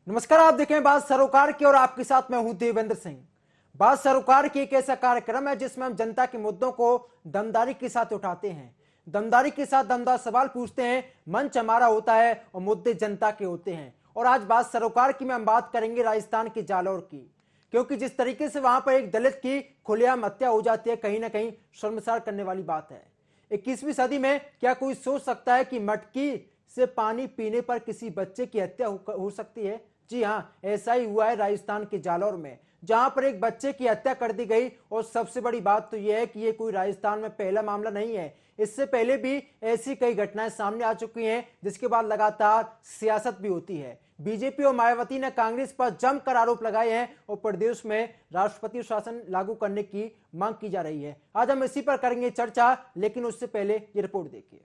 नमस्कार, आप देखें बात सरोकार की और आपके साथ मैं हूं देवेंद्र सिंह। बात सरोकार की एक ऐसा कार्यक्रम है जिसमें हम जनता के मुद्दों को दमदारी के साथ उठाते हैं, दमदारी के साथ दमदार सवाल पूछते हैं। मंच हमारा होता है और मुद्दे जनता के होते हैं। और आज बात सरोकार की में हम बात करेंगे राजस्थान के जालौर की, क्योंकि जिस तरीके से वहां पर एक दलित की खुलेआम हत्या हो जाती है, कहीं ना कहीं शर्मसार करने वाली बात है। 21वीं सदी में क्या कोई सोच सकता है कि मटकी से पानी पीने पर किसी बच्चे की हत्या हो सकती है? जी हां, ऐसा ही हुआ है राजस्थान के जालौर में, जहां पर एक बच्चे की हत्या कर दी गई। और सबसे बड़ी बात तो यह है कि यह कोई राजस्थान में पहला मामला नहीं है। इससे पहले भी ऐसी कई घटनाएं सामने आ चुकी हैं, जिसके बाद लगातार सियासत भी होती है। बीजेपी और मायावती ने कांग्रेस पर जमकर आरोप लगाए हैं और प्रदेश में राष्ट्रपति शासन लागू करने की मांग की जा रही है। आज हम इसी पर करेंगे चर्चा, लेकिन उससे पहले ये रिपोर्ट देखिए।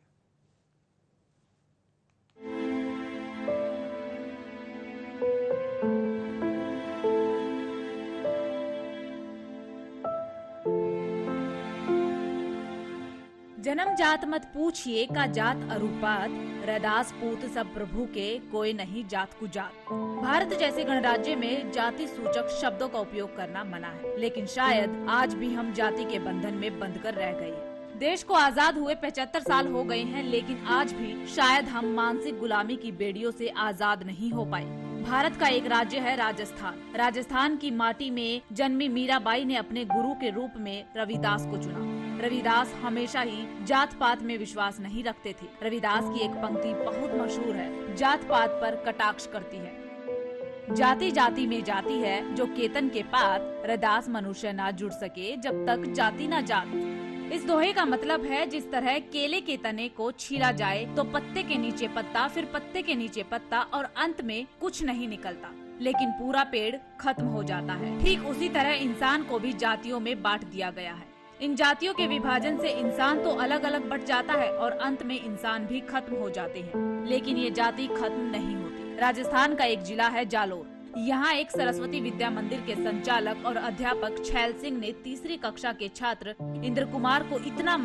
जन्म जात मत पूछिए का जात अरूपात, रैदास पूत सब प्रभु के कोई नहीं जात को जात। भारत जैसे गणराज्य में जाति सूचक शब्दों का उपयोग करना मना है, लेकिन शायद आज भी हम जाति के बंधन में बंध कर रह गए हैं। देश को आजाद हुए 75 साल हो गए हैं, लेकिन आज भी शायद हम मानसिक गुलामी की बेड़ियों से आजाद नहीं हो पाए। भारत का एक राज्य है राजस्थान। राजस्थान की माटी में जन्मी मीराबाई ने अपने गुरु के रूप में रविदास को चुना। रविदास हमेशा ही जात पात में विश्वास नहीं रखते थे। रविदास की एक पंक्ति बहुत मशहूर है, जात पात पर कटाक्ष करती है। जाति जाति में जाति है जो केतन के पात, रैदास मनुष्य ना जुड़ सके जब तक जाति ना जात। इस दोहे का मतलब है, जिस तरह केले के तने को छीला जाए तो पत्ते के नीचे पत्ता, फिर पत्ते के नीचे पत्ता और अंत में कुछ नहीं निकलता, लेकिन पूरा पेड़ खत्म हो जाता है। ठीक उसी तरह इंसान को भी जातियों में बांट दिया गया है। इन जातियों के विभाजन से इंसान तो अलग अलग बट जाता है और अंत में इंसान भी खत्म हो जाते हैं, लेकिन ये जाति खत्म नहीं होती। राजस्थान का एक जिला है जालौर। यहाँ एक सरस्वती विद्या मंदिर के संचालक और अध्यापक छैल सिंह ने तीसरी कक्षा के छात्र इंद्र कुमार को इतना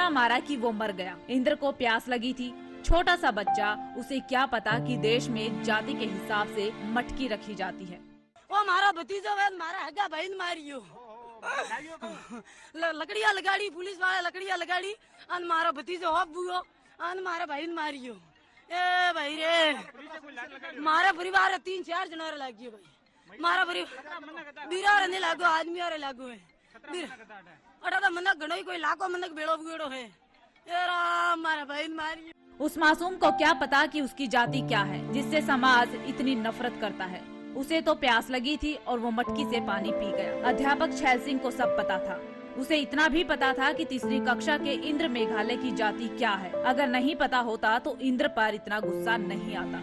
मारा कि वो मर गया। इंद्र को प्यास लगी थी, छोटा सा बच्चा, उसे क्या पता कि देश में जाति के हिसाब से मटकी रखी जाती है। वो हमारा भतीजा है, हमारा हगा बहन मारियो लकड़िया लगाड़ी, पुलिस वाले लकड़िया लगाड़ी, अन मारा भतीजा हो बुयो, अन मारा बहन मारियो। ए भाई रे, मारा परिवार 3-4 जनारे लागियो भाई। मारा परिवार बीरा रहने लागो, आदमी आरे लागो है। अटा तो मनक गणोई कोई लाखों मनक बेड़ो बुगेड़ो है। ए राम, मारा बहन मारियो। उस मासूम को क्या पता कि उसकी जाति क्या है, जिससे समाज इतनी नफरत करता है। उसे तो प्यास लगी थी और वो मटकी से पानी पी गया। अध्यापक छैल सिंह को सब पता था। उसे इतना भी पता था कि तीसरी कक्षा के इंद्र मेघालय की जाति क्या है। अगर नहीं पता होता तो इंद्र पर इतना गुस्सा नहीं आता।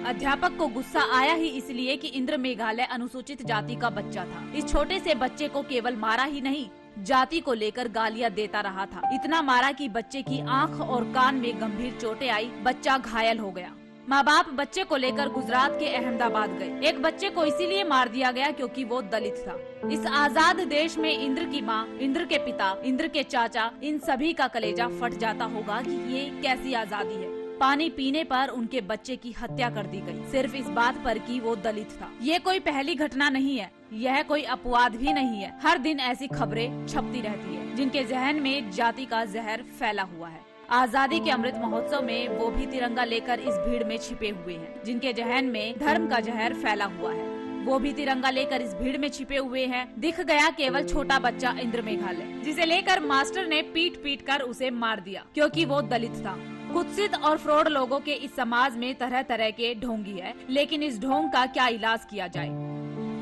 अध्यापक को गुस्सा आया ही इसलिए कि इंद्र मेघालय अनुसूचित जाति का बच्चा था। इस छोटे से बच्चे को केवल मारा ही नहीं, जाति को लेकर गालियां देता रहा था। इतना मारा कि बच्चे की आंख और कान में गंभीर चोटें आई, बच्चा घायल हो गया। माँ बाप बच्चे को लेकर गुजरात के अहमदाबाद गए। एक बच्चे को इसीलिए मार दिया गया क्योंकि वो दलित था। इस आजाद देश में इंद्र की माँ, इंद्र के पिता, इंद्र के चाचा, इन सभी का कलेजा फट जाता होगा कि ये कैसी आजादी है। पानी पीने पर उनके बच्चे की हत्या कर दी गई, सिर्फ इस बात पर कि वो दलित था। ये कोई पहली घटना नहीं है, यह कोई अपवाद भी नहीं है। हर दिन ऐसी खबरें छपती रहती है, जिनके जहन में जाति का जहर फैला हुआ है। आजादी के अमृत महोत्सव में वो भी तिरंगा लेकर इस भीड़ में छिपे हुए हैं, जिनके जहन में धर्म का जहर फैला हुआ है। वो भी तिरंगा लेकर इस भीड़ में छिपे हुए हैं। दिख गया केवल छोटा बच्चा इंद्र मेघालय, जिसे लेकर मास्टर ने पीट कर उसे मार दिया क्योंकि वो दलित था। कुत्सित और फ्रॉड लोगों के इस समाज में तरह तरह के ढोंगी है, लेकिन इस ढोंग का क्या इलाज किया जाए?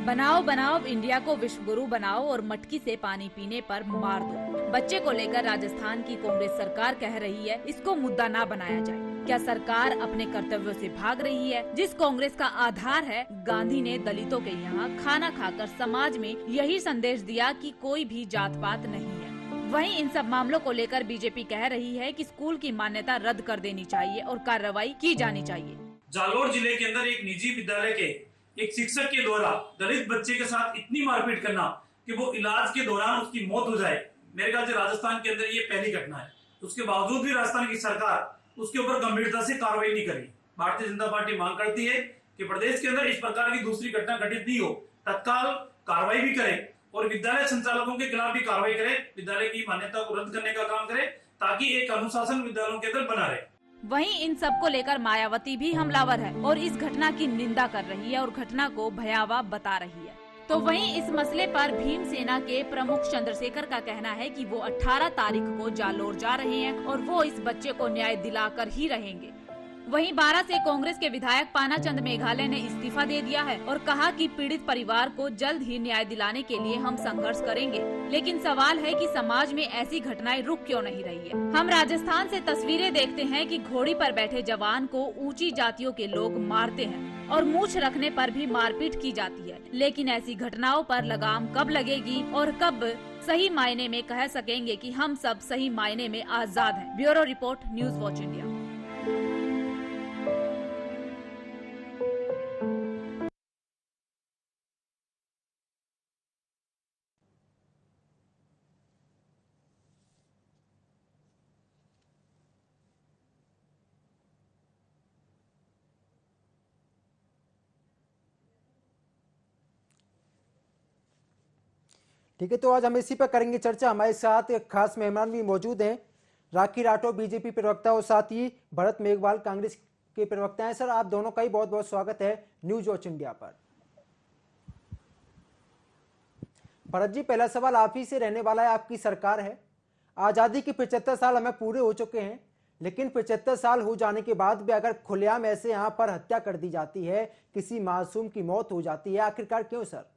बनाओ इंडिया को विश्व गुरु बनाओ और मटकी से पानी पीने पर मार दो। बच्चे को लेकर राजस्थान की कांग्रेस सरकार कह रही है इसको मुद्दा ना बनाया जाए। क्या सरकार अपने कर्तव्यों से भाग रही है? जिस कांग्रेस का आधार है गांधी ने दलितों के यहाँ खाना खाकर समाज में यही संदेश दिया कि कोई भी जात पात नहीं है। वहीं इन सब मामलों को लेकर बीजेपी कह रही है कि स्कूल की मान्यता रद्द कर देनी चाहिए और कार्रवाई की जानी चाहिए। जालौर जिले के अंदर एक निजी विद्यालय के एक शिक्षक के द्वारा दलित बच्चे के साथ इतनी मारपीट करना कि वो इलाज के दौरान उसकी मौत हो जाए, मेरे ख्याल से राजस्थान के अंदर ये पहली घटना है। उसके बावजूद भी राजस्थान की सरकार उसके ऊपर गंभीरता से कार्रवाई नहीं करी। भारतीय जनता पार्टी मांग करती है कि प्रदेश के अंदर इस प्रकार की दूसरी घटना घटित नहीं हो, तत्काल कार्रवाई भी करे और विद्यालय संचालकों के खिलाफ भी कार्रवाई करे, विद्यालय की मान्यता को रद्द करने का काम करे, ताकि एक अनुशासन विद्यालयों के अंदर बना रहे। वहीं इन सब को लेकर मायावती भी हमलावर है और इस घटना की निंदा कर रही है और घटना को भयावह बता रही है। तो वहीं इस मसले पर भीमसेना के प्रमुख चंद्रशेखर का कहना है कि वो 18 तारीख को जालोर जा रहे हैं और वो इस बच्चे को न्याय दिलाकर ही रहेंगे। वहीं 12 से कांग्रेस के विधायक पानाचंद मेघालय ने इस्तीफा दे दिया है और कहा कि पीड़ित परिवार को जल्द ही न्याय दिलाने के लिए हम संघर्ष करेंगे। लेकिन सवाल है कि समाज में ऐसी घटनाएं रुक क्यों नहीं रही है। हम राजस्थान से तस्वीरें देखते हैं कि घोड़ी पर बैठे जवान को ऊंची जातियों के लोग मारते हैं और मूंछ रखने पर भी मारपीट की जाती है। लेकिन ऐसी घटनाओं पर लगाम कब लगेगी और कब सही मायने में कह सकेंगे कि हम सब सही मायने में आजाद हैं। Bureau report, news watch India. ठीक है, तो आज हम इसी पर करेंगे चर्चा। हमारे साथ एक खास मेहमान भी मौजूद हैं, राखी राठौर बीजेपी प्रवक्ता और साथ ही भरत मेघवाल कांग्रेस के प्रवक्ता हैं। सर, आप दोनों का ही बहुत बहुत स्वागत है न्यूज वॉच इंडिया पर। भरत जी, पहला सवाल आप ही से रहने वाला है। आपकी सरकार है, आजादी के 75 साल हमें पूरे हो चुके हैं, लेकिन 75 साल हो जाने के बाद भी अगर खुलेआम ऐसे यहाँ पर हत्या कर दी जाती है, किसी मासूम की मौत हो जाती है, आखिरकार क्यों सर?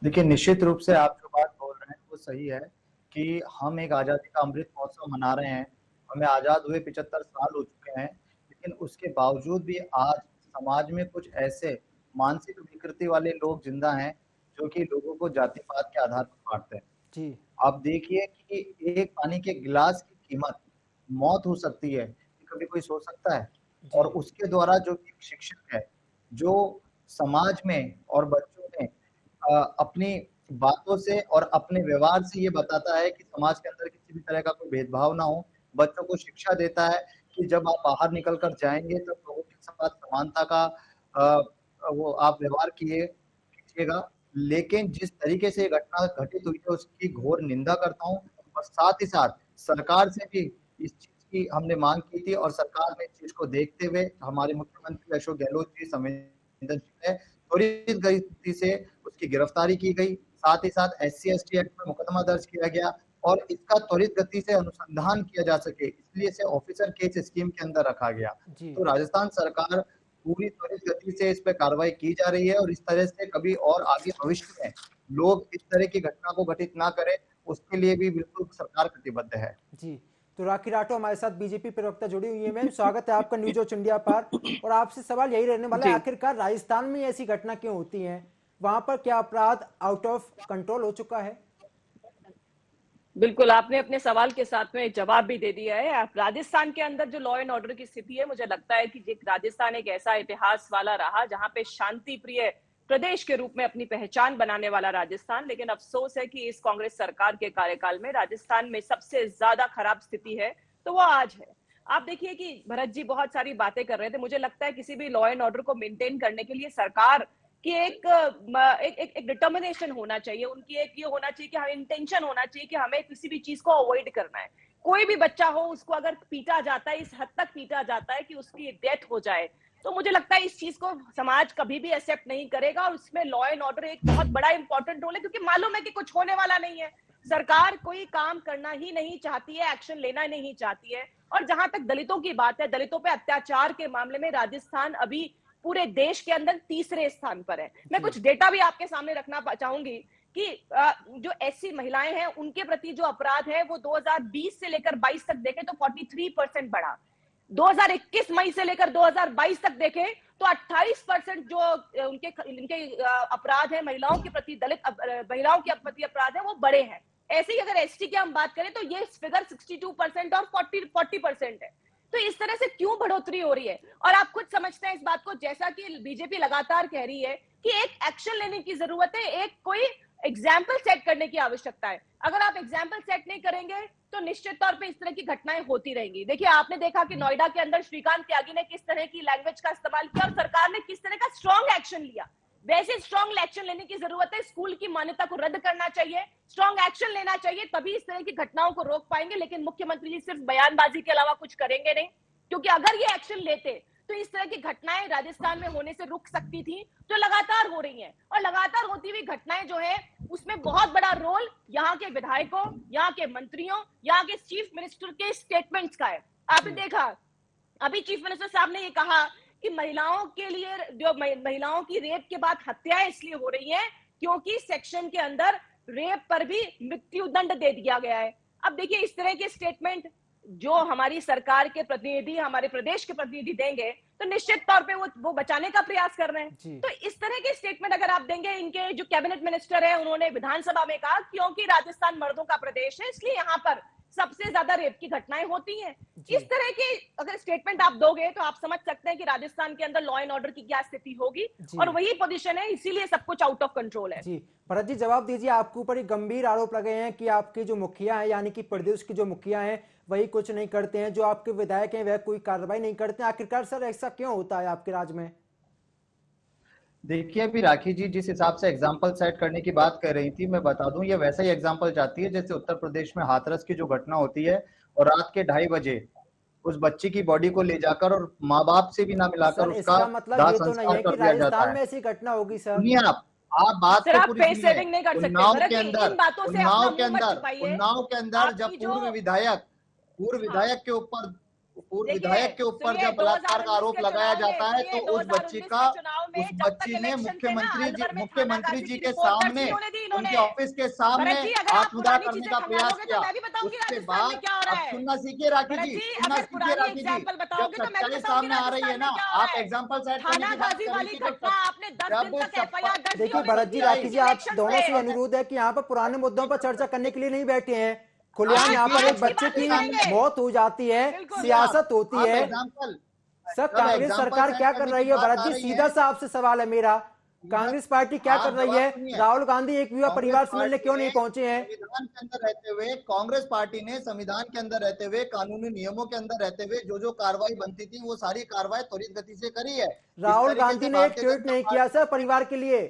देखिए, निश्चित रूप से आप जो बात बोल रहे हैं वो सही है कि हम एक आज़ादी का अमृत महोत्सव मना रहे हैं। हमें आज़ाद हुए 75 साल हो चुके हैं, लेकिन उसके बावजूद भी आज समाज में कुछ ऐसे मानसिक विकृति वाले लोग जिंदा हैं जो कि लोगों को जातिवाद के आधार पर बांटते हैं। जी, आप देखिए कि एक पानी के गिलास की कीमत मौत हो सकती है, कभी कोई सोच सकता है? और उसके द्वारा जो शिक्षक है, जो समाज में और बच्चों में अपनी बातों से और अपने व्यवहार से ये बताता है कि समाज के अंदर किसी भी तरह का कोई भेदभाव ना हो, बच्चों को शिक्षा देता है कि जब आप बाहर निकल कर जाएंगे तब लोगों के साथ समानता का वो आप व्यवहार कीजिएगा। लेकिन जिस तरीके से घटना घटित हुई है उसकी घोर निंदा करता हूँ और साथ ही साथ सरकार से भी इस चीज की हमने मांग की थी और सरकार ने इस चीज को देखते हुए हमारे मुख्यमंत्री अशोक गहलोत जी संवेदनशील है, त्वरित गति से उसकी गिरफ्तारी की गई। साथ ही साथ SC/ST एक्ट में मुकदमा दर्ज किया गया और इसका त्वरित गति से अनुसंधान किया जा सके, इसलिए इसे ऑफिसर केस स्कीम के अंदर रखा गया। तो राजस्थान सरकार पूरी त्वरित गति से इस पे कार्रवाई की जा रही है और इस तरह से कभी और आगे भविष्य में लोग इस तरह की घटना को घटित ना करें, उसके लिए भी बिल्कुल सरकार प्रतिबद्ध है। जी, तो राखी राठौर हमारे साथ बीजेपी प्रवक्ता जुड़ी हुई है। मैम, स्वागत है आपका न्यूज वॉच इंडिया पर। और आपसे सवाल यही रहने वाला है, आखिरकार राजस्थान में ऐसी घटना क्यों होती है? वहां पर क्या अपराध आउट ऑफ कंट्रोल हो चुका है? बिल्कुल, आपने अपने सवाल के साथ में जवाब भी दे दिया है। राजस्थान के अंदर जो लॉ एंड ऑर्डर की स्थिति है, मुझे लगता है कि राजस्थान एक ऐसा इतिहास वाला रहा जहां पे शांति प्रिय प्रदेश के रूप में अपनी पहचान बनाने वाला राजस्थान, लेकिन अफसोस है कि इस कांग्रेस सरकार के कार्यकाल में राजस्थान में सबसे ज्यादा खराब स्थिति है तो वो आज है। आप देखिए कि भरत जी बहुत सारी बातें कर रहे थे। मुझे लगता है किसी भी लॉ एंड ऑर्डर को मेंटेन करने के लिए सरकार कि एक डिटर्मिनेशन होना चाहिए, उनकी एक ये होना चाहिए कि हमें इंटेंशन होना चाहिए कि हमें किसी भी चीज को अवॉइड करना है। कोई भी बच्चा हो उसको अगर पीटा जाता है, इस हद तक पीटा जाता है कि उसकी डेथ हो जाए, तो मुझे लगता है इस चीज को समाज कभी भी एक्सेप्ट नहीं करेगा और उसमें लॉ एंड ऑर्डर एक बहुत बड़ा इंपॉर्टेंट रोल है, क्योंकि मालूम है कि कुछ होने वाला नहीं है। सरकार कोई काम करना ही नहीं चाहती है, एक्शन लेना नहीं चाहती है। और जहां तक दलितों की बात है, दलितों पे अत्याचार के मामले में राजस्थान अभी पूरे देश के अंदर तीसरे स्थान पर है। मैं कुछ डेटा भी आपके सामने रखना चाहूंगी कि जो SC महिलाएं हैं उनके प्रति जो अपराध है वो 2020 से लेकर 22 तक देखें तो 43% बढ़ा। 2021 मई से लेकर 2022 तक देखें तो 28% जो इनके अपराध है महिलाओं के प्रति, दलित महिलाओं के प्रति अपराध है वो बढ़े हैं। ऐसे ही अगर ST की हम बात करें तो ये फिगर 62% और 40% है। तो इस तरह से क्यों बढ़ोतरी हो रही है? और आप खुद समझते हैं इस बात को, जैसा कि बीजेपी लगातार कह रही है कि एक एक्शन लेने की जरूरत है, एक कोई एग्जाम्पल सेट करने की आवश्यकता है। अगर आप एग्जाम्पल सेट नहीं करेंगे तो निश्चित तौर पे इस तरह की घटनाएं होती रहेंगी। देखिए, आपने देखा कि नोएडा के अंदर श्रीकांत त्यागी ने किस तरह की लैंग्वेज का इस्तेमाल किया और सरकार ने किस तरह का स्ट्रॉन्ग एक्शन लिया। वैसे स्ट्रॉन्ग एक्शन लेने की जरूरत है। स्कूल की मान्यता को रद्द करना चाहिए, स्ट्रॉन्ग एक्शन लेना चाहिए, तभी इस तरह की घटनाओं को रोक पाएंगे। लेकिन मुख्यमंत्री जी सिर्फ बयानबाजी के अलावा कुछ करेंगे नहीं, क्योंकि अगर ये एक्शन लेते तो इस तरह की घटनाएं राजस्थान में होने से रुक सकती थी, जो लगातार हो रही हैं। और लगातार होती हुई घटनाएं जो है उसमें बहुत बड़ा रोल यहाँ के विधायकों, यहाँ के मंत्रियों, यहाँ के चीफ मिनिस्टर के स्टेटमेंट्स का है। आपने देखा अभी चीफ मिनिस्टर साहब ने ये कहा कि महिलाओं के लिए, जो महिलाओं की रेप के बाद हत्याएं इसलिए हो रही हैं क्योंकि सेक्शन के अंदर रेप पर भी मृत्यु दंड दे दिया गया है। अब देखिए, इस तरह के स्टेटमेंट जो हमारी सरकार के प्रतिनिधि, हमारे प्रदेश के प्रतिनिधि देंगे तो निश्चित तौर पे वो बचाने का प्रयास कर रहे हैं। तो इस तरह के स्टेटमेंट अगर आप देंगे, इनके जो कैबिनेट मिनिस्टर है उन्होंने विधानसभा में कहा क्योंकि राजस्थान मर्दों का प्रदेश है इसलिए यहाँ पर सबसे ज्यादा रेप की घटनाएं होती हैं। इस तरह के अगर स्टेटमेंट आप दोगे तो आप समझ सकते हैं कि राजस्थान के अंदर लॉ एंड ऑर्डर की क्या स्थिति होगी, और वही पोजीशन है, इसीलिए सब कुछ आउट ऑफ कंट्रोल है। जी भरत जी, जवाब दीजिए। आपके ऊपर एक गंभीर आरोप लगे हैं कि आपके जो मुखिया हैं, यानी कि प्रदेश के जो मुखिया हैं वही कुछ नहीं करते हैं, जो आपके विधायक हैं वह कोई कार्रवाई नहीं करते हैं। आखिरकार सर ऐसा क्यों होता है आपके राज्य में? देखिए, अभी राखी जी जिस हिसाब से एग्जाम्पल सेट करने की बात कर रही थी, मैं बता दूं ये वैसा ही एग्जाम्पल चाहती है जैसे उत्तर प्रदेश में हाथरस की जो घटना होती है और रात के 2:30 बजे उस बच्ची की बॉडी को ले जाकर और माँ बाप से भी ना मिलाकर उसका मतलब ये तो नहीं है कि राजस्थान में ऐसी घटना होगी सर। सुनिए आप बात तो पूरी सुनिए। उन्नाव के अंदर जब पूर्व विधायक के ऊपर जब बलात्कार का आरोप लगाया जाता है तो उस बच्ची ने मुख्यमंत्री जी के सामने, उनके ऑफिस के सामने आत्मदाह करने का प्रयास किया। उसके बाद आप सुनना सीखिए राखी जी, जब सच्चाई सामने आ रही है ना, आप एग्जाम्पल सेट करने की बात कर रही थी। देखिए भरत जी, राखी जी, आप दोनों से अनुरोध है कि यहाँ पर पुराने मुद्दों पर चर्चा करने के लिए नहीं बैठे हैं। खुलेआम यहाँ पर एक बच्चे की मौत हो जाती है, सियासत होती है। सर कांग्रेस सरकार क्या कर रही है? भरत जी, सीधा सा आपसे सवाल है मेरा, कांग्रेस पार्टी क्या कर रही है? राहुल गांधी एक युवा परिवार से मिलने क्यों नहीं पहुंचे हैं? संविधान के अंदर रहते हुए कांग्रेस पार्टी ने संविधान के अंदर रहते हुए, कानूनी नियमों के अंदर रहते हुए जो कार्रवाई बनती थी वो सारी कार्रवाई त्वरित गति से करी है। राहुल गांधी ने एक ट्वीट नहीं किया सर परिवार के लिए?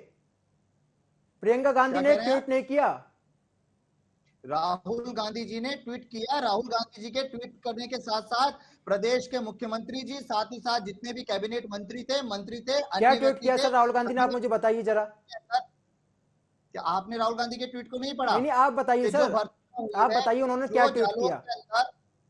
प्रियंका गांधी ने एक ट्वीट नहीं किया? राहुल गांधी जी ने ट्वीट किया। राहुल गांधी जी के ट्वीट करने के साथ साथ प्रदेश के मुख्यमंत्री जी, साथ ही साथ जितने भी कैबिनेट मंत्री थे, क्या ट्वीट किया सर राहुल गांधी ने? आप मुझे बताइए जरा। क्या आपने राहुल गांधी के ट्वीट को नहीं पढ़ा? नहीं, आप बताइए सर, आप बताइए उन्होंने क्या ट्वीट किया।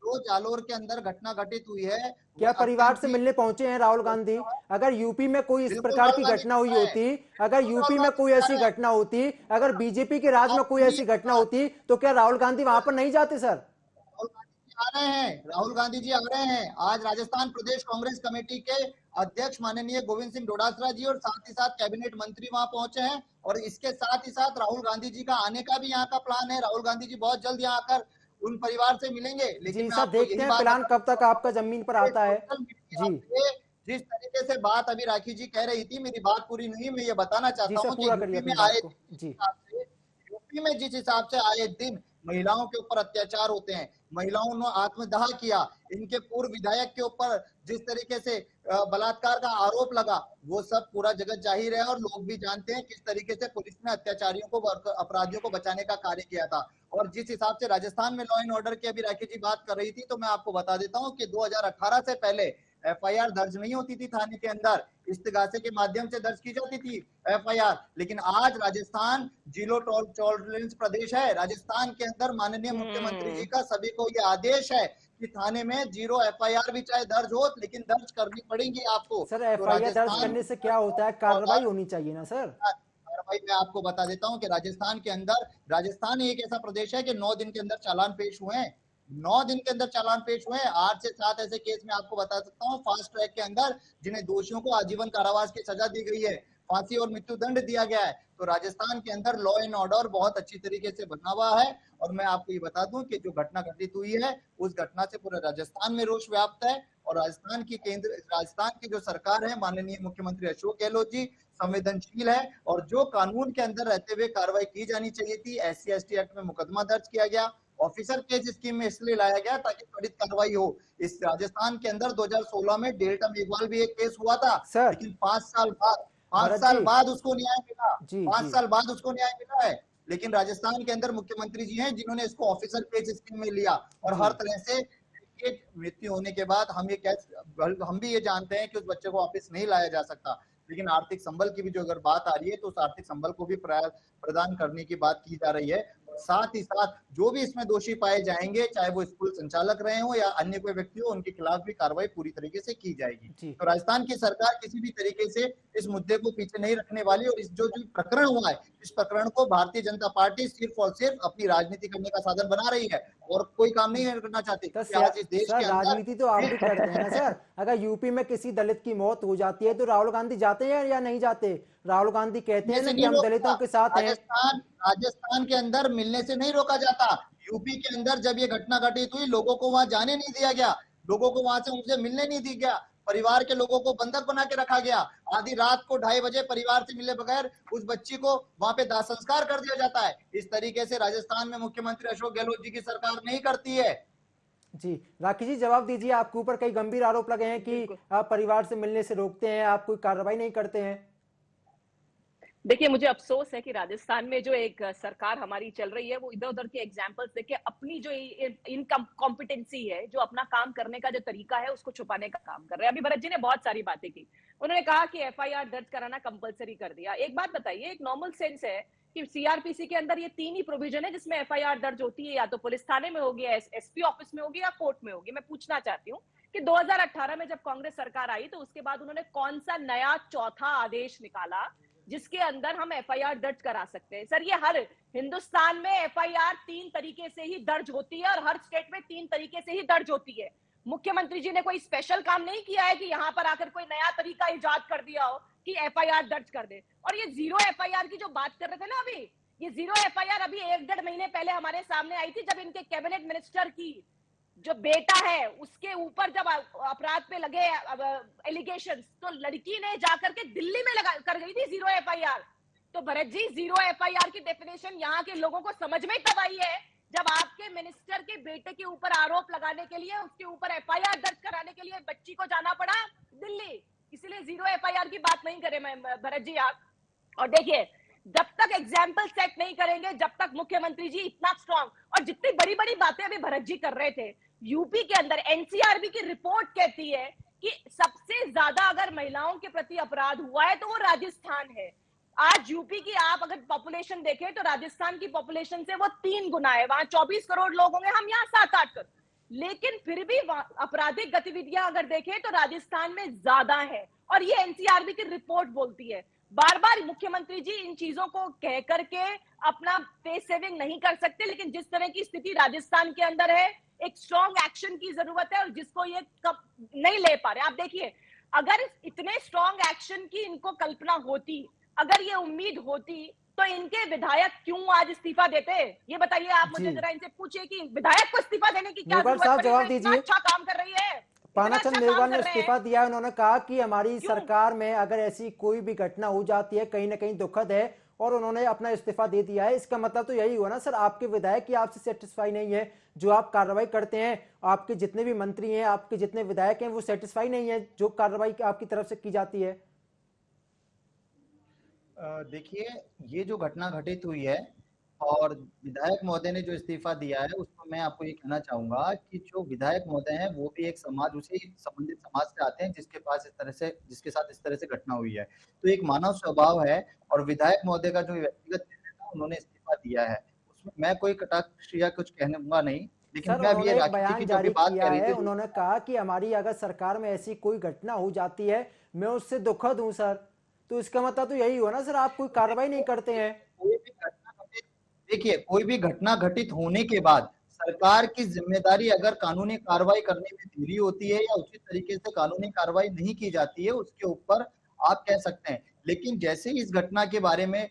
जो जालोर के अंदर घटना घटित हुई है, क्या परिवार से मिलने पहुंचे हैं राहुल गांधी? अगर यूपी में कोई इस प्रकार की घटना हुई होती, अगर यूपी में कोई ऐसी घटना होती, अगर बीजेपी के राज में कोई ऐसी घटना होती तो क्या राहुल गांधी वहां पर नहीं जाते सर? राहुल गांधी जी आ रहे हैं। आज राजस्थान प्रदेश कांग्रेस कमेटी के अध्यक्ष माननीय गोविंद सिंह डोटासरा जी और साथ ही साथ कैबिनेट मंत्री वहां पहुंचे हैं, और इसके साथ ही साथ राहुल गांधी जी का आने का भी यहाँ का प्लान है। राहुल गांधी जी बहुत जल्द यहाँ आकर उन परिवार से मिलेंगे। लेकिन सर देखते हैं प्लान कब तक आपका जमीन पर आता है। जी, जिस तरीके से बात अभी राखी जी कह रही थी, मेरी बात पूरी नहीं, मैं ये बताना चाहता हूँ कि यूपी में जिस हिसाब से आए दिन महिलाओं के ऊपर अत्याचार होते हैं, महिलाओं ने आत्मदाह किया, इनके पूर्व विधायक के ऊपर जिस तरीके से बलात्कार का आरोप लगा, वो सब पूरा जगत जाहिर है और लोग भी जानते हैं किस तरीके से पुलिस ने अत्याचारियों को, अपराधियों को बचाने का कार्य किया था। और जिस हिसाब से राजस्थान में लॉ एंड ऑर्डर की अभी राखी जी बात कर रही थी, तो मैं आपको बता देता हूँ कि 2018 से पहले एफआईआर दर्ज नहीं होती थी थाने के अंदर, इस्तिगासे के माध्यम से दर्ज की जाती थी एफआईआर। लेकिन आज राजस्थान जीरो टॉलरेंस प्रदेश है। राजस्थान के अंदर माननीय मुख्यमंत्री जी का सभी को ये आदेश है कि थाने में जीरो एफआईआर भी चाहे दर्ज हो, लेकिन दर्ज करनी पड़ेगी आपको। सर एफआईआर दर्ज करने से क्या होता है? कार्रवाई होनी चाहिए ना सर। कार्रवाई मैं आपको बता देता हूँ कि राजस्थान के अंदर, राजस्थान एक ऐसा प्रदेश है कि 9 दिन के अंदर चालान पेश हुए हैं। 9 दिन के अंदर चालान पेश हुए हैं। 8 से 7 ऐसे केस में आपको बता सकता हूँ फास्ट ट्रैक के अंदर, जिन्हें दोषियों को आजीवन कारावास की सजा दी गई है। फांसी और मृत्युदंड दिया गया है। तो राजस्थान के अंदर लॉ एंड ऑर्डर बहुत अच्छी तरीके से बना हुआ है। और मैं आपको ये बता दूं कि जो घटना घटित हुई है उस घटना से पूरे राजस्थान में रोष व्याप्त है। और राजस्थान की जो सरकार है, माननीय मुख्यमंत्री अशोक गहलोत जी संवेदनशील है, और जो कानून के अंदर रहते हुए कार्रवाई की जानी चाहिए थी, SC/ST एक्ट में मुकदमा दर्ज किया गया, ऑफिसर केस स्कीम में इसलिए लाया गया ताकि त्वरित कार्रवाई हो। इस राजस्थान के अंदर 2016 में डेल्टा मेघवाल भी एक केस हुआ था, सर लेकिन 5 भरत साल जी बाद उसको न्याय मिला। जी 5 जी साल बाद उसको न्याय मिला है। लेकिन राजस्थान के अंदर मुख्यमंत्री जी हैं जिन्होंने इसको ऑफिसर केस स्कीम में लिया, और जी हर तरह से ये मृत्यु होने के बाद हम भी ये जानते हैं कि उस बच्चे को वापस नहीं लाया जा सकता। लेकिन आर्थिक संबल की भी जो अगर बात आ रही है तो उस आर्थिक संबल को भी प्रदान करने की बात की जा रही है। साथ ही साथ जो भी इसमें दोषी पाए जाएंगे, चाहे वो स्कूल संचालक रहे हो या अन्य कोई व्यक्ति हो, उनके खिलाफ भी कार्रवाई पूरी तरीके से की जाएगी। जी तो राजस्थान की सरकार किसी भी तरीके से इस मुद्दे को पीछे नहीं रखने वाली, और इस जो प्रकरण हुआ है, इस प्रकरण को भारतीय जनता पार्टी सिर्फ और सिर्फ अपनी राजनीति करने का साधन बना रही है और कोई काम नहीं करना चाहती। तो क्योंकि आज इस देश सर के अंदर राजनीति तो आप भी करते हैं ना सर। अगर यूपी में किसी दलित की मौत हो जाती है तो राहुल गांधी जाते हैं या नहीं जाते? राहुल गांधी कहते हैं ना कि हम दलितों के साथ हैं। राजस्थान के अंदर मिलने से नहीं रोका जाता। यूपी के अंदर जब ये घटना घटित हुई, लोगों को वहां जाने नहीं दिया गया, लोगों को वहां से उनसे मिलने नहीं दिया गया, परिवार के लोगों को बंधक बना के रखा गया। आधी रात को 2:30 बजे परिवार से मिले बगैर उस बच्ची को वहां पे दाह संस्कार कर दिया जाता है। इस तरीके से राजस्थान में मुख्यमंत्री अशोक गहलोत जी की सरकार नहीं करती है। जी राखी जी जवाब दीजिए, आपके ऊपर कई गंभीर आरोप लगे हैं कि आप परिवार से मिलने से रोकते हैं, आप कोई कार्रवाई नहीं करते हैं। देखिए, मुझे अफसोस है कि राजस्थान में जो एक सरकार हमारी चल रही है वो इधर उधर के एग्जाम्पल्स देके अपनी जो इनकॉम्पिटेंसी है, जो अपना काम करने का जो तरीका है, उसको छुपाने का काम कर रहे हैं। अभी भरत जी ने बहुत सारी बातें की। उन्होंने कहा कि FIR दर्ज कराना कंपलसरी कर दिया। एक बात बताइए, एक नॉर्मल सेंस है कि CRPC के अंदर ये 3 ही प्रोविजन है जिसमें FIR दर्ज होती है, या तो पुलिस थाने में होगी, या SP ऑफिस में होगी, या कोर्ट में होगी। मैं पूछना चाहती हूँ कि 2018 में जब कांग्रेस सरकार आई तो उसके बाद उन्होंने कौन सा नया चौथा आदेश निकाला जिसके अंदर हम FIR दर्ज करा सकते हैं? सर, ये हर हिंदुस्तान में FIR 3 तरीके से ही दर्ज होती है और हर स्टेट में 3 तरीके से ही दर्ज होती है। मुख्यमंत्री जी ने कोई स्पेशल काम नहीं किया है कि यहाँ पर आकर कोई नया तरीका इजाद कर दिया हो कि FIR दर्ज कर दे। और ये 0 FIR की जो बात कर रहे थे ना अभी, ये 0 FIR अभी 1-1.5 महीने पहले हमारे सामने आई थी, जब इनके कैबिनेट मिनिस्टर की जो बेटा है उसके ऊपर जब अपराध पे लगे एलिगेशंस, तो लड़की ने जाकर के दिल्ली में लगा कर गई थी 0 FIR। तो भरत जी, 0 FIR की डेफिनेशन यहाँ के लोगों को समझ में तब आई है जब आपके मिनिस्टर के बेटे के ऊपर आरोप लगाने के लिए, उसके ऊपर FIR दर्ज कराने के लिए बच्ची को जाना पड़ा दिल्ली। इसलिए 0 FIR की बात नहीं करें भरत जी आप। और देखिए, जब तक एग्जाम्पल सेट नहीं करेंगे, जब तक मुख्यमंत्री जी इतना स्ट्रांग, और जितनी बड़ी बड़ी बातें अभी भरत जी कर रहे थे, यूपी के अंदर NCRB की रिपोर्ट कहती है कि सबसे ज्यादा अगर महिलाओं के प्रति अपराध हुआ है तो वो राजस्थान है। आज यूपी की आप अगर पॉपुलेशन देखें तो राजस्थान की पॉपुलेशन से वो 3 गुना है। वहां 24 करोड़ लोग होंगे, हम यहाँ 7-8 करोड़। लेकिन फिर भी आपराधिक गतिविधियां अगर देखें तो राजस्थान में ज्यादा है, और ये NCRB की रिपोर्ट बोलती है। बार बार मुख्यमंत्री जी इन चीजों को कह करके अपना फेस सेविंग नहीं कर सकते, लेकिन जिस तरह की स्थिति राजस्थान के अंदर है, एक स्ट्रॉन्ग एक्शन की जरूरत है, और जिसको ये कब नहीं ले पा रहे। आप देखिए, अगर इतने स्ट्रॉन्ग एक्शन की इनको कल्पना होती, अगर ये उम्मीद होती, तो इनके विधायक क्यों आज इस्तीफा देते? ये बताइए आप मुझे जरा इनसे पूछिए कि विधायक को इस्तीफा देने की क्या जरूरत है? जवाब दीजिए। अच्छा काम कर रही है, पानाचंद मेघवाल ने इस्तीफा दिया है। उन्होंने कहा कि हमारी सरकार में अगर ऐसी कोई भी घटना हो जाती है कहीं ना कहीं दुखद है, और उन्होंने अपना इस्तीफा दे दिया है। इसका मतलब तो यही हुआ ना सर, आपके विधायक ही आपसे सेटिस्फाई नहीं है, जो आप कार्रवाई करते हैं, आपके जितने भी मंत्री हैं, आपके जितने विधायक हैं, वो सेटिस्फाई नहीं है जो कार्रवाई आपकी तरफ से की जाती है। देखिए, ये जो घटना घटित हुई है और विधायक महोदय ने जो इस्तीफा दिया है, उसमें मैं आपको ये कहना चाहूंगा कि जो विधायक महोदय हैं वो भी एक समाज, उसी संबंधित समाज से आते हैं जिसके साथ इस तरह से घटना हुई है। तो एक मानव स्वभाव है, और विधायक महोदय का जो व्यक्तिगत निर्णय था, उन्होंने इस्तीफा दिया है, उसमें मैं कोई कटाक्ष या कुछ कहूंगा नहीं। लेकिन सर, मैं अभी उन्होंने एक राखी बयान की जारी बात किया कर रही है, थी, उन्होंने कहा कि हमारी अगर सरकार में ऐसी कोई घटना हो जाती है, मैं उससे दुखद हूं सर। तो इसका मतलब तो यही हुआ ना सर, आप कोई कार्रवाई नहीं करते हैं। देखिए, कोई भी घटना घटित होने के बाद सरकार की जिम्मेदारी, अगर कानूनी कार्रवाई करने में देरी होती है या उचित तरीके से कानूनी कार्रवाई नहीं की जाती है, उसके ऊपर आप कह सकते हैं। लेकिन जैसे ही इस घटना के बारे में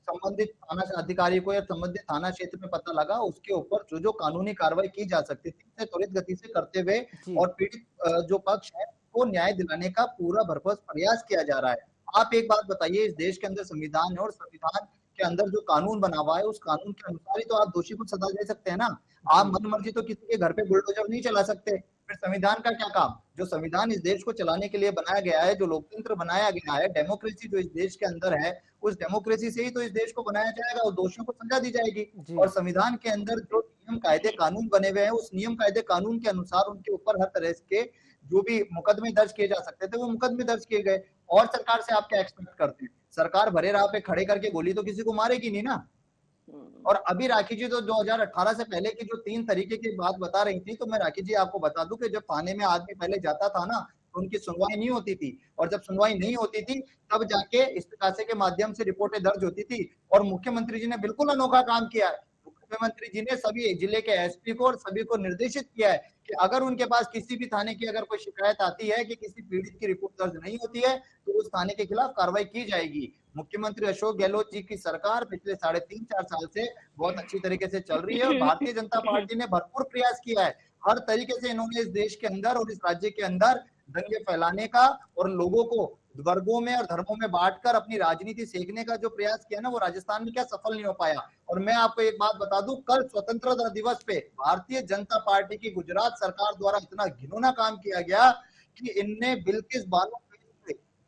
संबंधित थाना अधिकारी को या संबंधित थाना क्षेत्र में पता लगा, उसके ऊपर जो कानूनी कार्रवाई की जा सकती थी उसे त्वरित गति से करते हुए जी और पीड़ित जो पक्ष है को न्याय दिलाने का पूरा भरपूर प्रयास किया जा रहा है। आप एक बात बताइए, इस देश के अंदर संविधान है और संविधान के अंदर जो कानून बना हुआ है उस कानून के अनुसार ही तो आप दोषी को सजा दे सकते हैं ना। आप मनमर्जी तो किसी के घर पे बुलडोजर नहीं चला सकते। फिर संविधान का क्या काम? जो संविधान इस देश को चलाने के लिए बनाया गया है, जो लोकतंत्र बनाया गया है, डेमोक्रेसी जो इस देश के अंदर है, उस डेमोक्रेसी से ही तो इस देश को बनाया जाएगा और दोषियों को सजा दी जाएगी। जी और संविधान के अंदर जो नियम कायदे कानून बने हुए हैं, उस नियम कायदे कानून के अनुसार उनके ऊपर हर तरह के जो भी मुकदमे दर्ज किए जा सकते थे वो मुकदमे दर्ज किए गए। और सरकार से आप क्या एक्सपेक्ट करते हैं? सरकार भरे राह पे खड़े करके गोली तो किसी को मारेगी नहीं ना। और अभी राखी जी तो 2018 से पहले की जो 3 तरीके की बात बता रही थी, तो मैं राखी जी आपको बता दूं कि जब थाने में आदमी पहले जाता था ना, तो उनकी सुनवाई नहीं होती थी, और जब सुनवाई नहीं होती थी तब जाके इस्तीकासे के माध्यम से रिपोर्टें दर्ज होती थी। और मुख्यमंत्री जी ने बिल्कुल अनोखा काम किया है। मुख्यमंत्री जी ने सभी जिले के एसपी को और सभी को निर्देशित किया है कि अगर उनके पास किसी भी थाने की अगर कोई शिकायत आती है कि किसी पीड़ित की रिपोर्ट दर्ज नहीं होती है तो उस थाने के खिलाफ कार्रवाई की जाएगी। मुख्यमंत्री अशोक गहलोत जी की सरकार पिछले 3.5-4 साल से बहुत अच्छी तरीके से चल रही है और भारतीय जनता पार्टी ने भरपूर प्रयास किया है। हर तरीके से इन्होंने इस देश के अंदर और इस राज्य के अंदर दंगे फैलाने का और लोगों को वर्गों में और धर्मों में बांटकर अपनी राजनीति सेकने का जो प्रयास किया ना, वो राजस्थान में क्या सफल नहीं हो पाया। और मैं आपको एक बात बता दूं, कल स्वतंत्रता दिवस पे भारतीय जनता पार्टी की गुजरात सरकार द्वारा इतना घिनौना काम किया गया कि इनने बिल्किस बानो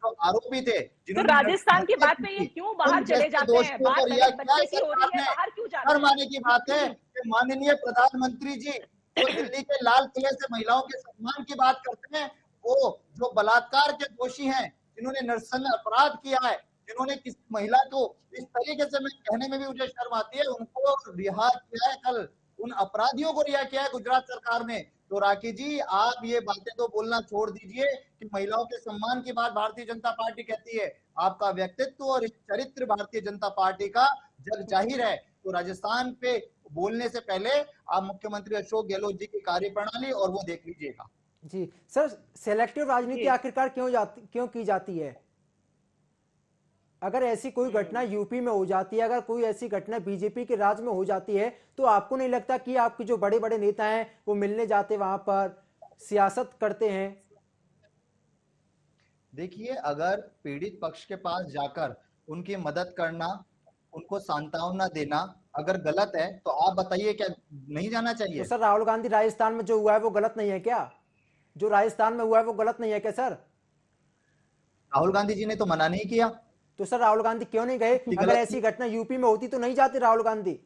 जो आरोपी थे, तो राजस्थान की बात में ये क्यों बाहर चले जाते हैं? बात बच्चे की हो रही है, बाहर क्यों जाते हैं? माने की बात है कि माननीय प्रधानमंत्री जी जो दिल्ली के लाल किले से महिलाओं के सम्मान की बात करते हैं, वो जो बलात्कार के दोषी हैं, जिन्होंने नृशंस अपराध किया है, जिन्होंने किसी महिला को इस तरीके से, मैं कहने में भी मुझे शर्म आती है, उनको रिहा किया है, कल उन अपराधियों को रिहा किया है गुजरात सरकार ने। तो राखी जी, आप ये बातें तो बोलना छोड़ दीजिए कि महिलाओं के सम्मान की बात भारतीय जनता पार्टी कहती है। आपका व्यक्तित्व और चरित्र भारतीय जनता पार्टी का जग जाहिर है। तो राजस्थान पे बोलने से पहले आप मुख्यमंत्री अशोक गहलोत जी की कार्यप्रणाली और वो देख लीजिएगा। जी सर, सेलेक्टिव राजनीति आखिरकार क्यों की जाती है? अगर ऐसी कोई घटना यूपी में हो जाती है, अगर कोई ऐसी घटना बीजेपी के राज में हो जाती है, तो आपको नहीं लगता कि आपके जो बड़े बड़े नेता हैं वो मिलने जाते वहां पर सियासत करते हैं? देखिए, अगर पीड़ित पक्ष के पास जाकर उनकी मदद करना, उनको सांत्वना देना अगर गलत है तो आप बताइए क्या नहीं जाना चाहिए? तो सर, राहुल गांधी राजस्थान में जो हुआ है वो गलत नहीं है क्या? जो राजस्थान में हुआ है वो गलत नहीं है क्या सर? राहुल गांधी जी ने तो मना नहीं किया। तो सर राहुल गांधी क्यों नहीं गए? अगर ऐसी घटना यूपी में होती तो नहीं जाते राहुल गांधी?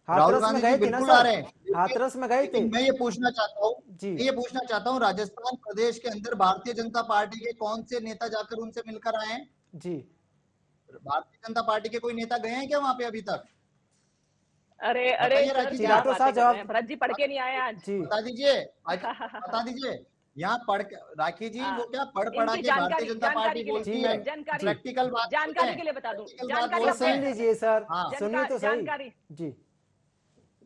हाथरस में गए थे ना सर, हाथरस में गए थे। मैं ये पूछना चाहता हूँ राजस्थान प्रदेश के अंदर भारतीय जनता पार्टी के कौन से नेता जाकर उनसे मिलकर आए हैं? जी, भारतीय जनता पार्टी के कोई नेता गए हैं क्या वहां पे अभी तक? अरे राठौर साहब जवाब। भरत जी पढ़ के नहीं आए आज? जी बता दीजिए यहाँ पढ़ राखी जी वो क्या पढ़ा के भारतीय जनता पार्टी बोलती है। प्रैक्टिकल बात जानकारी के लिए बता दूं, सुन लीजिए सर, सुनिए तो सही। जी,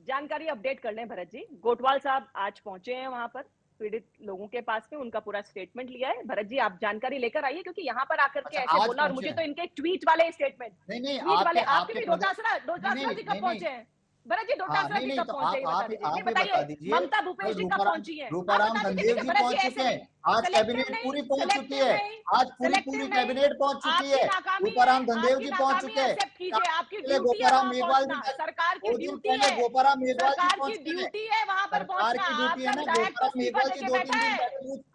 जानकारी अपडेट कर लें भरत जी। गोटवाल साहब आज पहुंचे हैं वहां पर पीड़ित लोगों के पास में, उनका पूरा स्टेटमेंट लिया है। भरत जी आप जानकारी लेकर आइए, क्योंकि यहाँ पर आकर के ऐसे बोला, और मुझे तो इनके ट्वीट वाले स्टेटमेंट, ट्वीट वाले आपके भी डोटासरा जी कब पहुंचे हैं? भरत जी डोटासरा जी कब पहुंचे? ये बताइए। ममता भूपेश जी कब पहुंची है? रूपाराम धनदेव जी पहुंच चुके हैं। आज कैबिनेट पूरी पहुंच चुकी है। आज पूरी कैबिनेट पहुंच चुकी है। रूपाराम धनदेव जी पहुंच चुके हैं। गोपाराम मेघवाल जी, सरकार की ड्यूटी है, गोपाराम मेघवाल सरकार की ड्यूटी है वहां पर पहुंचना। आपका विधायक तो इस्तीफा देके बैठा है,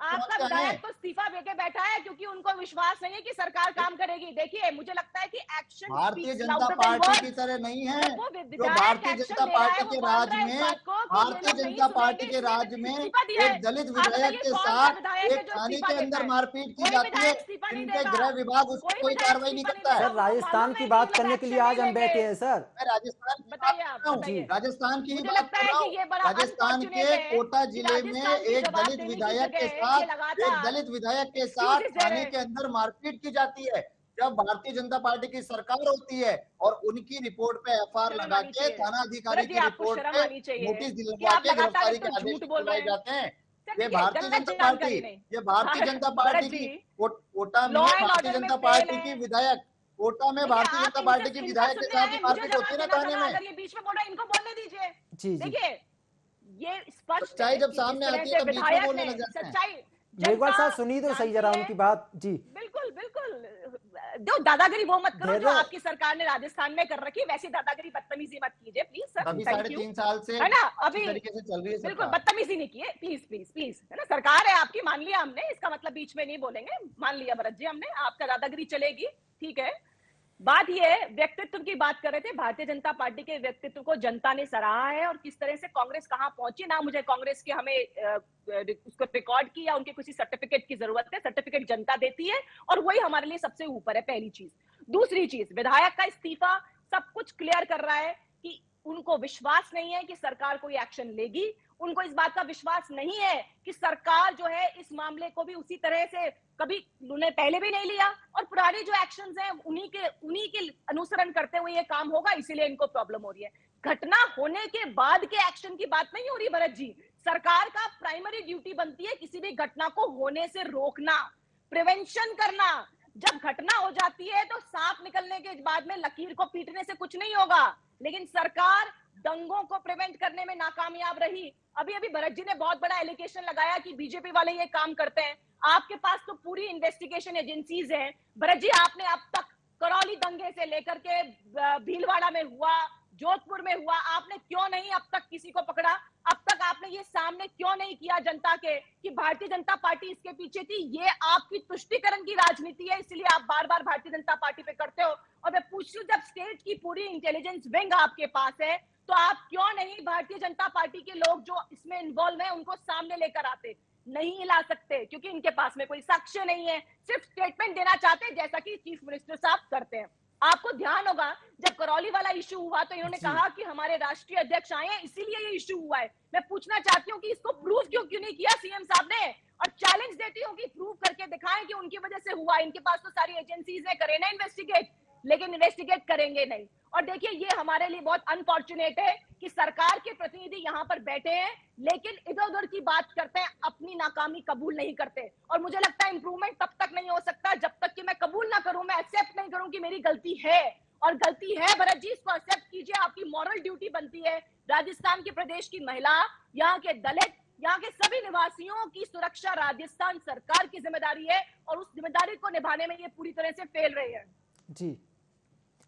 आपका विधायक तो इस्तीफा देके बैठा है क्योंकि उनको विश्वास नहीं है कि सरकार काम करेगी। देखिए मुझे लगता है कि एक्शन भारतीय जनता पार्टी की तरह नहीं है जो भारतीय जनता पार्टी के राज में, भारतीय जनता पार्टी के राज में एक दलित विधायक के साथ एक थाने के अंदर मारपीट की जाती है, इनके गृह विभाग उस पर कोई कार्रवाई नहीं करता है। सर राजस्थान की बात करने के लिए आज हम बैठे हैं सर। मैं राजस्थान की बात कर रहा हूँ। राजस्थान के कोटा जिले में एक दलित विधायक के साथ थाने के अंदर मारपीट की जाती है। जब भारतीय जनता पार्टी की सरकार होती है और उनकी रिपोर्ट पे एफआईआर लगा के थाना अधिकारी की रिपोर्ट पे नोटिस दिलवा के गिरफ्तारी के आदेश दिलवाए जाते हैं। ये भारतीय जनता पार्टी, ये भारतीय जनता पार्टी की कोटा में लॉ एंड भारतीय ऑर्डर जनता में पार्टी फेल की है। विधायक, कोटा में भारतीय जनता पार्टी की विधायक के साथ ही मारपीट होती है ना थाने में। अगर ये बीच में बोल रहे हैं, इनको बोलने दीजिए। जी जी देखिए, ये स्पष्ट सच्चाई है जब कि सामने जिस तरह आती से है तब बीच में विधायक बोलने ने लग जाते हैं। सच्चाई मेघवाल साहब जनता सुनिए तो सही जानती जरा है। उनकी बात। जी बिल्कुल बिल्कुल, जो दादागिरी वो मत करो जो धैर्य- आपकी सरकार ने राजस्थान में कर रखी, वैसी दादागिरी बदतमीजी मत कीजिए प्लीज सर। अभी थैंक यू। 3.5 साल से है ना, अच्छी अभी तरीके से चल रही है बिल्कुल सरकार। बदतमीजी नहीं किए प्लीज प्लीज प्लीज, है ना। सरकार है आपकी, मान लिया हमने, इसका मतलब बीच में नहीं बोलेंगे, मान लिया भरत जी हमने, आपका दादागिरी चलेगी, ठीक है। बात ये है, व्यक्तित्व की बात कर रहे थे, भारतीय जनता पार्टी के व्यक्तित्व को जनता ने सराहा है, और किस तरह से कांग्रेस कहां पहुंची ना, मुझे कांग्रेस के हमें उसको रिकॉर्ड की या उनके किसी सर्टिफिकेट की जरूरत है। सर्टिफिकेट जनता देती है और वही हमारे लिए सबसे ऊपर है, पहली चीज। दूसरी चीज, विधायक का इस्तीफा सब कुछ क्लियर कर रहा है कि उनको विश्वास नहीं है कि सरकार कोई एक्शन लेगी। उनको इस बात का विश्वास नहीं है कि सरकार जो है इस मामले को भी उसी तरह से, कभी उन्होंने पहले भी नहीं लिया, और पुरानी जो एक्शंस हैं उन्हीं के अनुसरण करते हुए ये काम होगा, इसीलिए इनको प्रॉब्लम हो रही है। घटना होने के बाद के एक्शन की बात नहीं हो रही भरत जी। सरकार का प्राइमरी ड्यूटी बनती है किसी भी घटना को होने से रोकना, प्रिवेंशन करना। जब घटना हो जाती है तो सांप निकलने के बाद में लकीर को पीटने से कुछ नहीं होगा, लेकिन सरकार दंगों को प्रिवेंट करने में नाकामयाब रही। अभी अभी भरत जी ने बहुत बड़ा एलिगेशन लगाया कि बीजेपी वाले ये काम करते हैं। आपके पास तो पूरी इन्वेस्टिगेशन एजेंसीज हैं भरत जी। आपने अब तक करौली दंगे से लेकर के भीलवाड़ा में हुआ, जोधपुर में हुआ, आपने क्यों नहीं अब तक किसी को पकड़ा? अब तक आपने ये सामने क्यों नहीं किया जनता के कि भारतीय जनता पार्टी इसके पीछे थी? ये आपकी तुष्टीकरण की राजनीति है, इसलिए आप बार बार भारतीय जनता पार्टी पे करते हो। और मैं पूछ रही हूँ, जब स्टेट की पूरी इंटेलिजेंस विंग आपके पास है, तो आप क्यों नहीं भारतीय जनता पार्टी के लोग जो इसमें इन्वॉल्व हैं उनको सामने लेकर आते? नहीं ला सकते, क्योंकि इनके पास में कोई साक्ष्य नहीं है, सिर्फ स्टेटमेंट देना चाहते हैं, जैसा कि चीफ मिनिस्टर साहब करते हैं। आपको ध्यान होगा जब करौली वाला इश्यू हुआ तो इन्होंने कहा कि हमारे राष्ट्रीय अध्यक्ष आए हैं इसीलिए ये इश्यू हुआ है। मैं पूछना चाहती हूँ कि इसको प्रूव क्यों नहीं किया सीएम साहब ने? और चैलेंज देती हूँ कि प्रूव करके दिखाएं कि उनकी वजह से हुआ। इनके पास तो सारी एजेंसीज है, करें ना इन्वेस्टिगेट, लेकिन इन्वेस्टिगेट करेंगे नहीं। और देखिए, ये हमारे लिए बहुत अनफॉर्चुनेट है कि सरकार के प्रतिनिधि यहाँ पर बैठे हैं लेकिन इधर उधर की बात करते हैं, अपनी नाकामी कबूल नहीं करते। और मुझे लगता है इंप्रूवमेंट तब तक नहीं हो सकता जब तक कि मैं कबूल ना करूं, मैं एक्सेप्ट नहीं करूं कि मेरी गलती है। और गलती है भरत जी, इसको एक्सेप्ट कीजिए, आपकी मॉरल ड्यूटी बनती है। राजस्थान के प्रदेश की महिला, यहाँ के दलित, यहाँ के सभी निवासियों की सुरक्षा राजस्थान सरकार की जिम्मेदारी है, और उस जिम्मेदारी को निभाने में ये पूरी तरह से फेल रही है। जी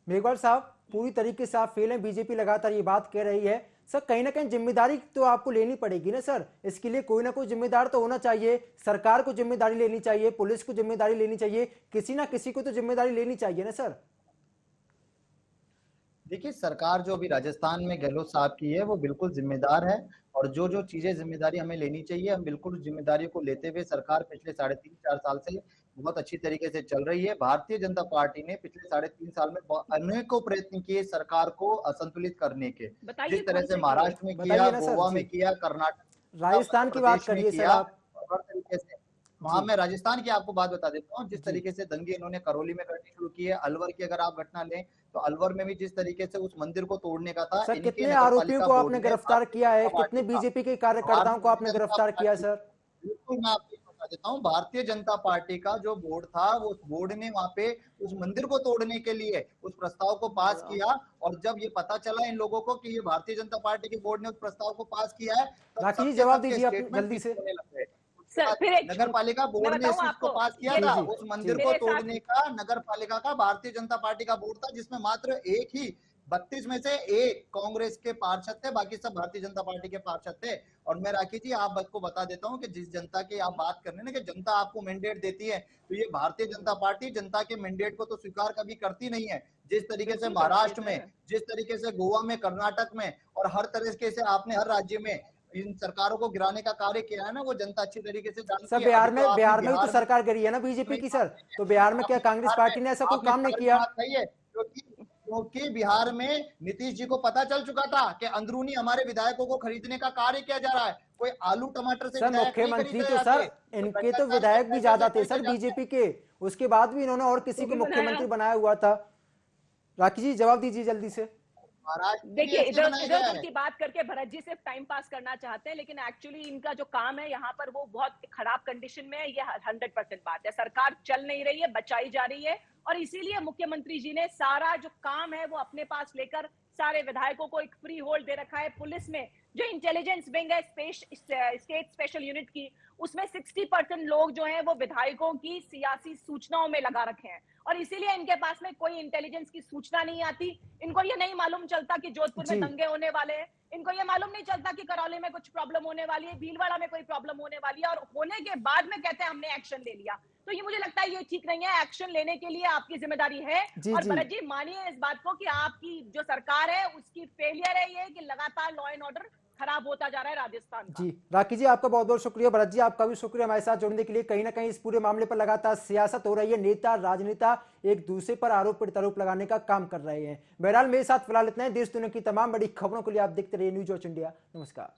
मेघवाल साहब, पूरी तरीके से आप फेल हैं, बीजेपी लगातार ये बात कह रही है। सर कहीं ना कहीं जिम्मेदारी तो आपको लेनी पड़ेगी ना सर, इसके लिए कोई ना कोई जिम्मेदार तो होना चाहिए। सरकार को जिम्मेदारी लेनी चाहिए, पुलिस को जिम्मेदारी लेनी चाहिए, किसी ना किसी को तो जिम्मेदारी लेनी चाहिए ना सर। देखिए, सरकार जो अभी राजस्थान में गहलोत साहब की है वो बिल्कुल जिम्मेदार है, और जो जो चीजें जिम्मेदारी हमें लेनी चाहिए हम बिल्कुल जिम्मेदारी को लेते हुए, सरकार पिछले 3.5-4 साल से बहुत अच्छी तरीके से चल रही है। भारतीय जनता पार्टी ने पिछले 3.5 साल में अनेकों प्रयत्न किए सरकार को असंतुलित करने के, जिस तरह से महाराष्ट्र में किया, गोवा में किया, कर्नाटक, राजस्थान की बात करिए सर आप। हर तरीके से वहां मैं राजस्थान की आपको बात बता देता हूँ, जिस तरीके से दंगे इन्होंने करौली में करनी शुरू की है। अलवर की अगर आप घटना लें तो अलवर में भी जिस तरीके से उस मंदिर को तोड़ने का था। सर कितने आरोपियों को आपने गिरफ्तार किया है, कितने बीजेपी के कार्यकर्ताओं को आपने गिरफ्तार किया सर? बिल्कुल, मैं आपको बता देता हूँ, भारतीय जनता पार्टी का जो बोर्ड था, वो बोर्ड ने वहां पे उस मंदिर को तोड़ने के लिए उस प्रस्ताव को पास किया, और जब ये पता चला इन लोगों को कि ये भारतीय जनता पार्टी के बोर्ड ने उस प्रस्ताव को पास किया है, राखी जी जवाब दीजिए आप जल्दी से। नगर पालिका बोर्ड ने इस चीज को पास किया था, उस मंदिर को तोड़ने का नगर पालिका का भारतीय जनता पार्टी का बोर्ड था, जिसमें मात्र एक ही 32 में से एक कांग्रेस के पार्षद थे, बाकी सब भारतीय जनता पार्टी के पार्षद थे। और मैं राखी जी आपको बता देता हूं कि जिस जनता की आप बात कर रहे हैं ना कि जनता आपको मैंडेट देती है, तो ये भारतीय जनता पार्टी जनता के मैंडेट को तो स्वीकार कभी करती नहीं है। जिस तरीके से महाराष्ट्र में, जिस तरीके से गोवा में, कर्नाटक में, और हर तरीके से आपने हर राज्य में इन सरकारों को गिराने का कार्य किया है ना, वो जनता अच्छी तरीके से जानती है। सर बिहार में तो सरकार गिरी है ना बीजेपी की सर, तो बिहार में क्या कांग्रेस पार्टी ने ऐसा कोई काम नहीं किया? क्योंकि बिहार में नीतीश जी को पता चल चुका था कि अंदरूनी हमारे विधायकों को खरीदने का कार्य किया जा रहा है। कोई आलू टमाटर से सर मुख्यमंत्री तो सर इनके तो विधायक भी ज्यादा थे सर बीजेपी के, उसके बाद भी इन्होंने और किसी को मुख्यमंत्री बनाया हुआ था। राखी जी जवाब दीजिए जल्दी से। महाराष्ट्र में देखिए, ऐसे इधर बनाया इधर गया उधर है। की बात करके भरत जी सिर्फ टाइम पास करना चाहते हैं, लेकिन एक्चुअली इनका जो काम है यहाँ पर वो बहुत खराब कंडीशन में है। ये 100% बात है। सरकार चल नहीं रही है, बचाई जा रही है, और इसीलिए मुख्यमंत्री जी ने सारा जो काम है वो अपने पास लेकर सारे विधायकों को एक फ्री होल्ड दे रखा है। पुलिस में जो इंटेलिजेंस विंग है स्टेट स्पेशल यूनिट की, उसमें 60% लोग जो हैं वो विधायकों की सियासी सूचनाओं में लगा रखे हैं, और इसीलिए इनके पास में कोई इंटेलिजेंस की सूचना नहीं आती। इनको ये नहीं मालूम चलता कि जोधपुर में जी। दंगे होने वाले हैं, इनको ये मालूम नहीं चलता कि करौली में कुछ प्रॉब्लम होने वाली है, भीलवाड़ा में कोई प्रॉब्लम होने वाली है, और होने के बाद में कहते हैं हमने एक्शन ले लिया। तो ये मुझे लगता है ये ठीक नहीं है। एक्शन लेने के लिए आपकी जिम्मेदारी है। जी, और जी। भरत जी मानिए इस बात को कि आपकी जो सरकार है उसकी फेलियर है ये कि लगातार लॉ एंड ऑर्डर खराब होता जा रहा है राजस्थान का। जी राखी जी, आपका बहुत बहुत शुक्रिया। भरत जी, आपका भी शुक्रिया हमारे साथ जुड़ने के लिए। कहीं ना कहीं इस पूरे मामले पर लगातार सियासत हो रही है, नेता राजनेता एक दूसरे पर आरोप प्रत्यारोप लगाने का काम कर रहे हैं। बहरहाल मेरे साथ फिलहाल इतना ही। देश दुनिया की तमाम बड़ी खबरों के लिए आप देखते रहिए न्यूज़ वॉच इंडिया। नमस्कार।